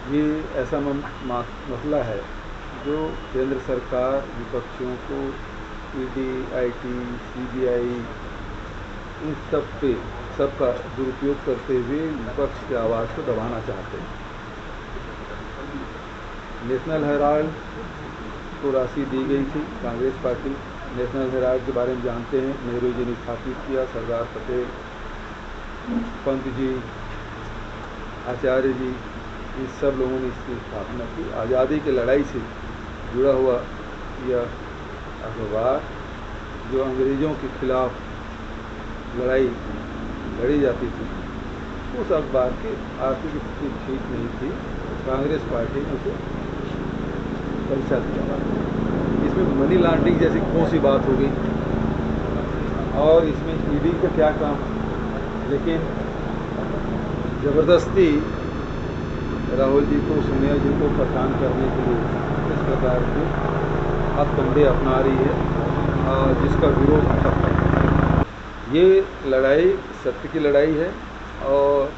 ये ऐसा मसला है जो केंद्र सरकार विपक्षियों को ईडी, आईटी, सीबीआई इन सब पे सबका दुरुपयोग करते हुए विपक्ष की आवाज़ को दबाना चाहते हैं। नेशनल हेराल्ड को राशि दी गई थी। कांग्रेस पार्टी नेशनल हेराल्ड के बारे में जानते हैं, नेहरू जी ने स्थापित किया, सरदार पटेल, पंत जी, आचार्य जी, इन सब लोगों ने इसकी स्थापना की। आज़ादी की लड़ाई से जुड़ा हुआ यह अखबार जो अंग्रेज़ों के खिलाफ लड़ाई लड़ी जाती थी, उस अखबार की आर्थिक स्थिति ठीक नहीं थी। कांग्रेस पार्टी ने उसे पैसा दिया। इसमें मनी लॉन्ड्रिंग जैसी कौन सी बात हो गई, और इसमें ईडी का क्या काम। लेकिन ज़बरदस्ती राहुल जी को, सोनिया जी को परेशान करने के लिए इस प्रकार के हथकंडे अपना रही है, जिसका विरोध हम सब करते हैं। ये लड़ाई सत्य की लड़ाई है, और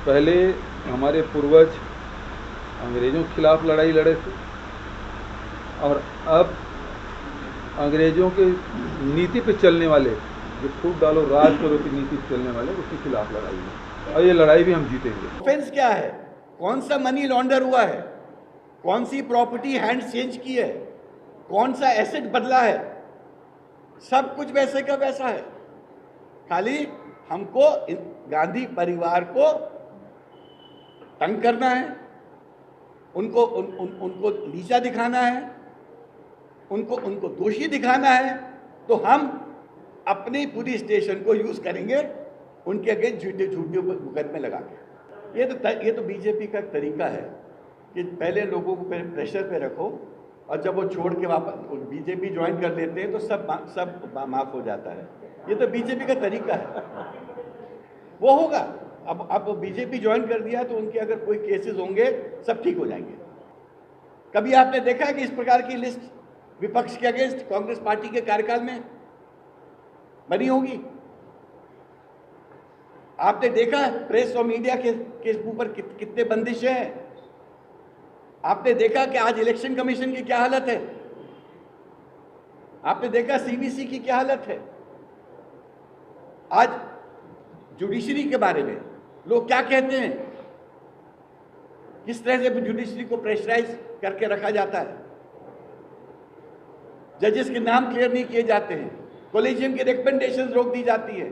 पहले हमारे पूर्वज अंग्रेज़ों के खिलाफ लड़ाई लड़े थे, और अब अंग्रेज़ों के नीति पे चलने वाले, जो फूट डालो राज करो की नीति पे चलने वाले, उसके खिलाफ लड़ाई है, और ये लड़ाई भी हम जीतेंगे। ऑफेंस क्या है, कौन सा मनी लॉन्डर हुआ है, कौन सी प्रॉपर्टी हैंड चेंज की है, कौन सा एसेट बदला है, सब कुछ वैसे का वैसा है। खाली हमको गांधी परिवार को तंग करना है, उनको नीचा दिखाना है, उनको दोषी दिखाना है, तो हम अपनी पुलिस स्टेशन को यूज करेंगे उनके अगेंस्ट झूठे मुकदमे लगा के। ये तो बीजेपी का तरीका है कि पहले लोगों को प्रेशर पे रखो, और जब वो छोड़ के वापस बीजेपी ज्वाइन कर लेते हैं तो सब माफ हो जाता है। ये तो बीजेपी का तरीका है, वो होगा। अब बीजेपी ज्वाइन कर दिया तो उनके अगर कोई केसेस होंगे सब ठीक हो जाएंगे। कभी आपने देखा है कि इस प्रकार की लिस्ट विपक्ष के अगेंस्ट कांग्रेस पार्टी के कार्यकाल में बनी होगी? आपने देखा प्रेस और मीडिया के ऊपर कितने बंदिशें हैं? आपने देखा कि आज इलेक्शन कमीशन की क्या हालत है? आपने देखा सीबीसी की क्या हालत है? आज जुडिशरी के बारे में लोग क्या कहते हैं, किस तरह से जुडिशरी को प्रेशराइज करके रखा जाता है, जजेस के नाम क्लियर नहीं किए जाते हैं, कॉलेजियम की रिकमेंडेशंस रोक दी जाती है,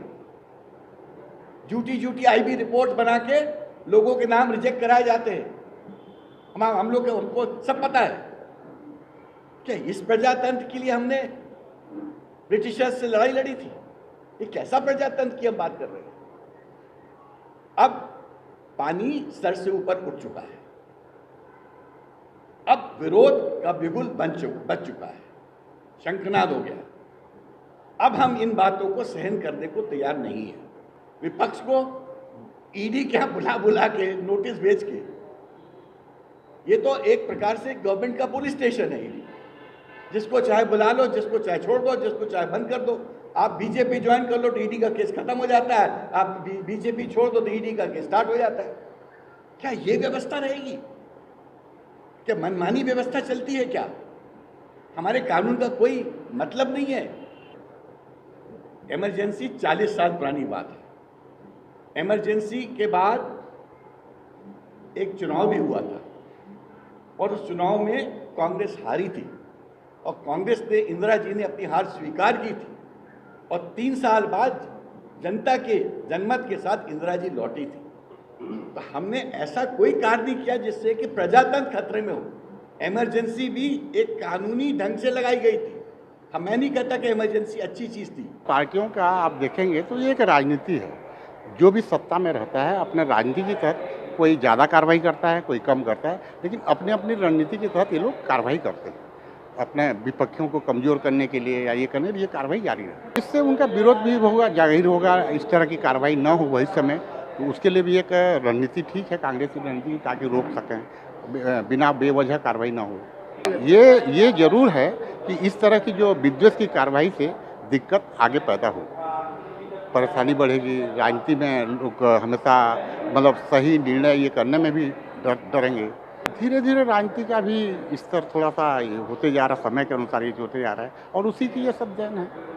झूठी आईबी रिपोर्ट बना के लोगों के नाम रिजेक्ट कराए जाते हैं। हम लोग हमको सब पता है। क्या इस प्रजातंत्र के लिए हमने ब्रिटिशर्स से लड़ाई लड़ी थी? ये कैसा प्रजातंत्र की हम बात कर रहे हैं? अब पानी सर से ऊपर उठ चुका है, अब विरोध का बिगुल बच चुका है, शंखनाद हो गया। अब हम इन बातों को सहन करने को तैयार नहीं है। विपक्ष को ईडी क्या बुला के नोटिस भेज के, ये तो एक प्रकार से गवर्नमेंट का पुलिस स्टेशन है। ईडी जिसको चाहे बुला लो, जिसको चाहे छोड़ दो, जिसको चाहे बंद कर दो। आप बीजेपी ज्वाइन कर लो तो ईडी का केस खत्म हो जाता है, आप बीजेपी छोड़ दो तो ईडी का केस स्टार्ट हो जाता है। क्या ये व्यवस्था रहेगी? क्या मनमानी व्यवस्था चलती है क्या? हमारे कानून का कोई मतलब नहीं है। इमरजेंसी 40 साल पुरानी बात है। इमरजेंसी के बाद एक चुनाव भी हुआ था, और उस चुनाव में कांग्रेस हारी थी, और कांग्रेस ने, इंदिरा जी ने अपनी हार स्वीकार की थी, और 3 साल बाद जनता के जनमत के साथ इंदिरा जी लौटी थी। तो हमने ऐसा कोई कार्य नहीं किया जिससे कि प्रजातंत्र खतरे में हो। इमरजेंसी भी एक कानूनी ढंग से लगाई गई थी। मैं नहीं कहता कि इमरजेंसी अच्छी चीज़ थी। पार्टियों का आप देखेंगे तो ये एक राजनीति है। जो भी सत्ता में रहता है अपने राजनीति के तहत कोई ज़्यादा कार्रवाई करता है, कोई कम करता है, लेकिन अपनी अपनी रणनीति के तहत ये लोग कार्रवाई करते हैं। अपने विपक्षियों को कमज़ोर करने के लिए या ये करने के लिए कार्रवाई जारी है। इससे उनका विरोध भी होगा, जाहिर होगा। इस तरह की कार्रवाई न हो भविष्य में, तो उसके लिए भी एक रणनीति ठीक है कांग्रेस की रणनीति, ताकि रोक सकें, बिना बेवजह कार्रवाई ना हो। ये ज़रूर है कि इस तरह की जो विध्वंस की कार्रवाई से दिक्कत आगे पैदा हो, परेशानी बढ़ेगी। राजनीति में लोग हमेशा मतलब सही निर्णय ये करने में भी डरेंगे। धीरे धीरे राजनीति का भी स्तर थोड़ा सा ये होते जा रहा है, समय के अनुसार ये होते जा रहा है और उसी की ये सब देन है।